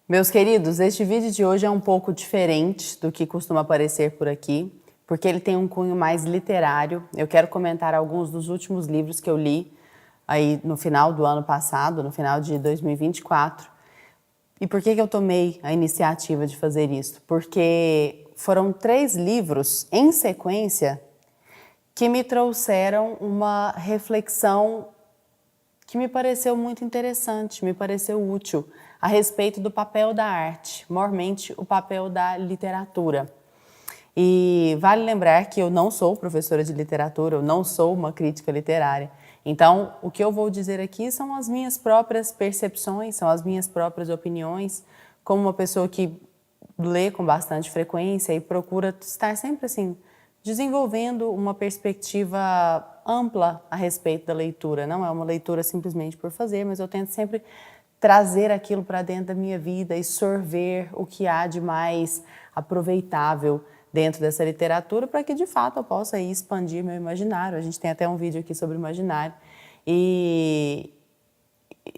Meus queridos, este vídeo de hoje é um pouco diferente do que costuma aparecer por aqui, porque ele tem um cunho mais literário. Eu quero comentar alguns dos últimos livros que eu li aí no final do ano passado, no final de 2024. E por que eu tomei a iniciativa de fazer isso? Porque foram 3 livros em sequência que me trouxeram uma reflexão que me pareceu muito interessante, me pareceu útil, a respeito do papel da arte, mormente o papel da literatura. E vale lembrar que eu não sou professora de literatura, eu não sou uma crítica literária. Então, o que eu vou dizer aqui são as minhas próprias percepções, são as minhas próprias opiniões, como uma pessoa que lê com bastante frequência e procura estar sempre assim, desenvolvendo uma perspectiva ampla a respeito da leitura. Não é uma leitura simplesmente por fazer, mas eu tento sempre trazer aquilo para dentro da minha vida e sorver o que há de mais aproveitável dentro dessa literatura para que, de fato, eu possa aí expandir meu imaginário. A gente tem até um vídeo aqui sobre imaginário e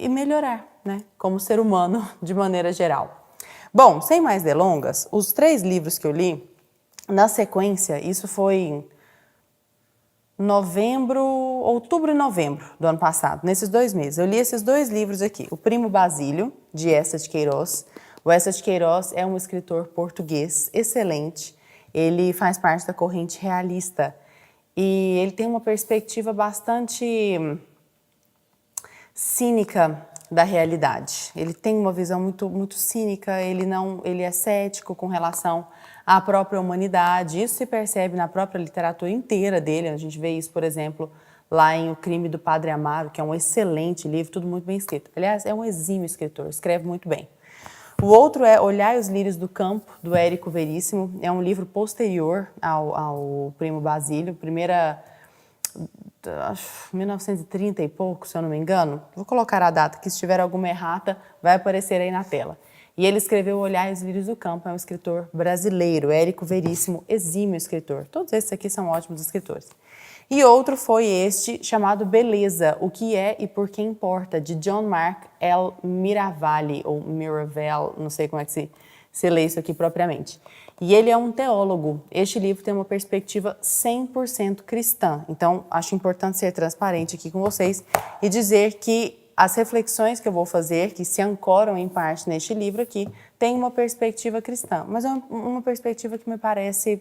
melhorar, né, como ser humano de maneira geral. Bom, sem mais delongas, os 3 livros que eu li, na sequência, isso foi em outubro e novembro do ano passado, nesses 2 meses. Eu li esses 2 livros aqui, O Primo Basílio, de Eça de Queiroz. O Eça de Queiroz é um escritor português excelente, ele faz parte da corrente realista e ele tem uma perspectiva bastante cínica da realidade. Ele tem uma visão muito cínica, ele é cético com relação à própria humanidade. Isso se percebe na própria literatura inteira dele. A gente vê isso, por exemplo, lá em O Crime do Padre Amaro, que é um excelente livro, tudo muito bem escrito. Aliás, é um exímio escritor, escreve muito bem. O outro é Olhai os Lírios do Campo, do Érico Veríssimo. É um livro posterior ao Primo Basílio, acho 1930 e pouco, se eu não me engano. Vou colocar a data, que se tiver alguma errata, vai aparecer aí na tela. E ele escreveu Olhai os Lírios do Campo, é um escritor brasileiro, Érico Veríssimo, exímio escritor. Todos esses aqui são ótimos escritores. E outro foi este, chamado Beleza, o que é e por que importa, de John Mark L. Miravalli, ou Miraval, não sei como é que se lê isso aqui propriamente. E ele é um teólogo. Este livro tem uma perspectiva 100% cristã. Então, acho importante ser transparente aqui com vocês e dizer que as reflexões que eu vou fazer, que se ancoram em parte neste livro aqui, têm uma perspectiva cristã. Mas é uma perspectiva que me parece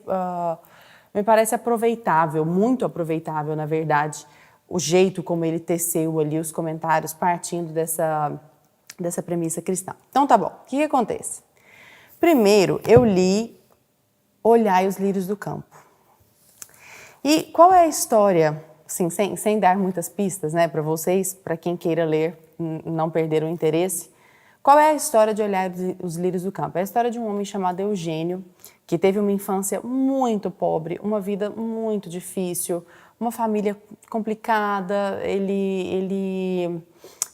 aproveitável, muito aproveitável, na verdade, o jeito como ele teceu ali os comentários partindo dessa premissa cristã. Então, tá bom. O que acontece? Primeiro, eu li Olhai os Lírios do Campo. E qual é a história, assim, sem dar muitas pistas, né, para vocês, para quem queira ler, não perder o interesse, qual é a história de Olhai os Lírios do Campo? É a história de um homem chamado Eugênio, que teve uma infância muito pobre, uma vida muito difícil, uma família complicada, ele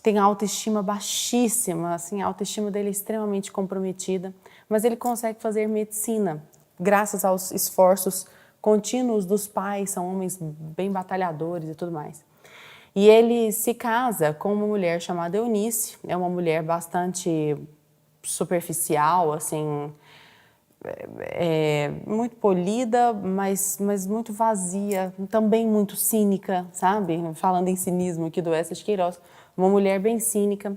tem autoestima baixíssima, assim, a autoestima dele é extremamente comprometida, mas ele consegue fazer medicina, graças aos esforços contínuos dos pais, são homens bem batalhadores e tudo mais. E ele se casa com uma mulher chamada Eunice, é uma mulher bastante superficial, assim, muito polida, mas muito vazia, também muito cínica, sabe? Falando em cinismo aqui do Eça de Queiroz, uma mulher bem cínica.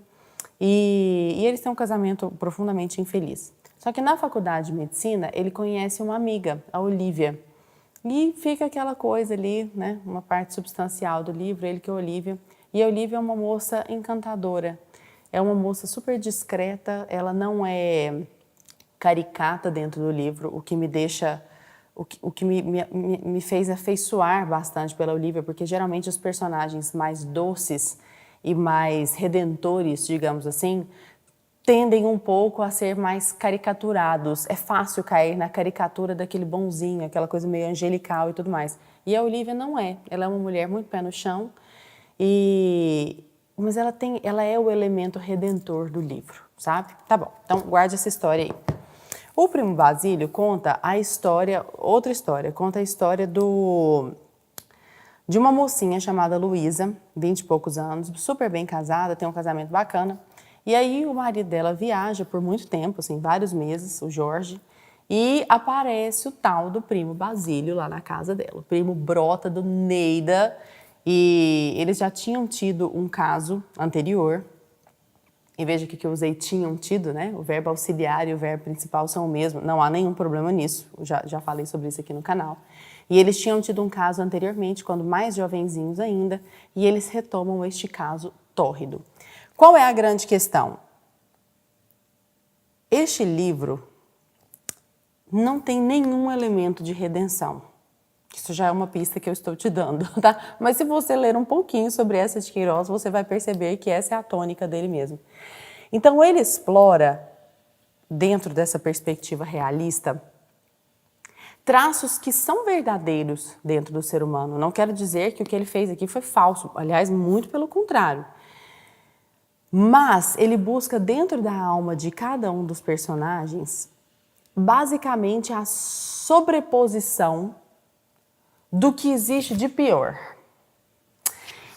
E eles têm um casamento profundamente infeliz. Só que na faculdade de medicina, ele conhece uma amiga, a Olívia. E fica aquela coisa ali, né? Uma parte substancial do livro, ele que é a Olívia. E a Olívia é uma moça encantadora. É uma moça super discreta, ela não é caricata dentro do livro, o que me deixa, o que me fez afeiçoar bastante pela Olívia, porque geralmente os personagens mais doces e mais redentores, digamos assim, tendem um pouco a ser mais caricaturados. É fácil cair na caricatura daquele bonzinho, aquela coisa meio angelical e tudo mais. E a Olívia não é. Ela é uma mulher muito pé no chão, mas ela é o elemento redentor do livro, sabe? Tá bom, então guarde essa história aí. O Primo Basílio conta a história, outra história, conta a história de uma mocinha chamada Luísa, 20 e poucos anos, super bem casada, tem um casamento bacana, E aí o marido dela viaja por muito tempo, assim, vários meses, o Jorge, e aparece o tal do primo Basílio lá na casa dela. O primo brota do Neida e eles já tinham tido um caso anterior. E veja que eu usei tinham tido, né? O verbo auxiliar e o verbo principal são o mesmo. Não há nenhum problema nisso. Eu já falei sobre isso aqui no canal. E eles tinham tido um caso anteriormente, quando mais jovenzinhos ainda, e eles retomam este caso tórrido. Qual é a grande questão? Este livro não tem nenhum elemento de redenção. Isso já é uma pista que eu estou te dando, tá? Mas se você ler um pouquinho sobre essa de Queiroz, você vai perceber que essa é a tônica dele mesmo. Então ele explora, dentro dessa perspectiva realista, traços que são verdadeiros dentro do ser humano. Não quero dizer que o que ele fez aqui foi falso, aliás, muito pelo contrário. Mas ele busca dentro da alma de cada um dos personagens, basicamente a sobreposição do que existe de pior.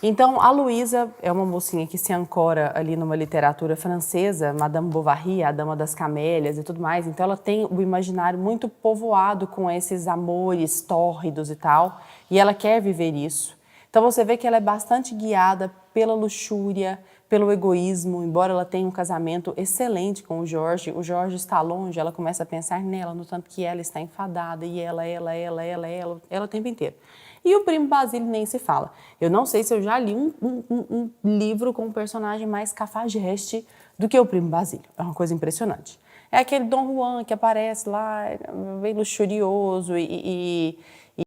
Então, a Luísa é uma mocinha que se ancora ali numa literatura francesa, Madame Bovary, a Dama das Camélias e tudo mais. Então, ela tem o imaginário muito povoado com esses amores tórridos e tal, e ela quer viver isso. Então, você vê que ela é bastante guiada pela luxúria, pelo egoísmo, embora ela tenha um casamento excelente com o Jorge está longe, ela começa a pensar nela, no tanto que ela está enfadada, e ela o tempo inteiro. E o primo Basílio nem se fala. Eu não sei se eu já li um livro com um personagem mais cafajeste do que o primo Basílio. É uma coisa impressionante. É aquele Dom Juan que aparece lá, bem luxurioso